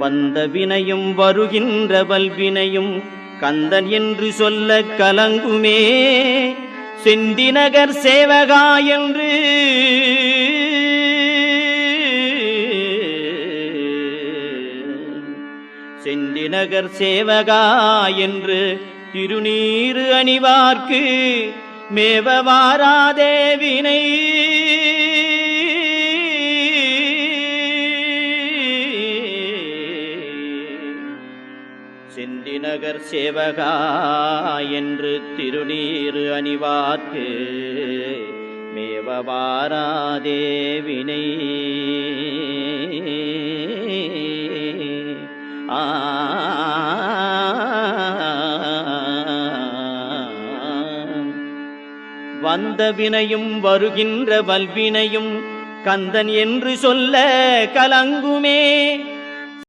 வந்த வினையும் வருகின்ற வல்வினையும் கந்தன் என்று சொல்ல கலங்குமே. செந்திநகர் சேவகா என்று செந்திநகர் சேவகா என்று திருநீறு அணிவார்க்கு மேவ வாராதே வினை. செந்திநகர் சேவகா என்று திருநீறு அணிவார்க்கு மேவ வாராதே வினை. வந்த வினையும் வருகின்ற வல்வினையும் கந்தன் என்று சொல்ல கலங்குமே.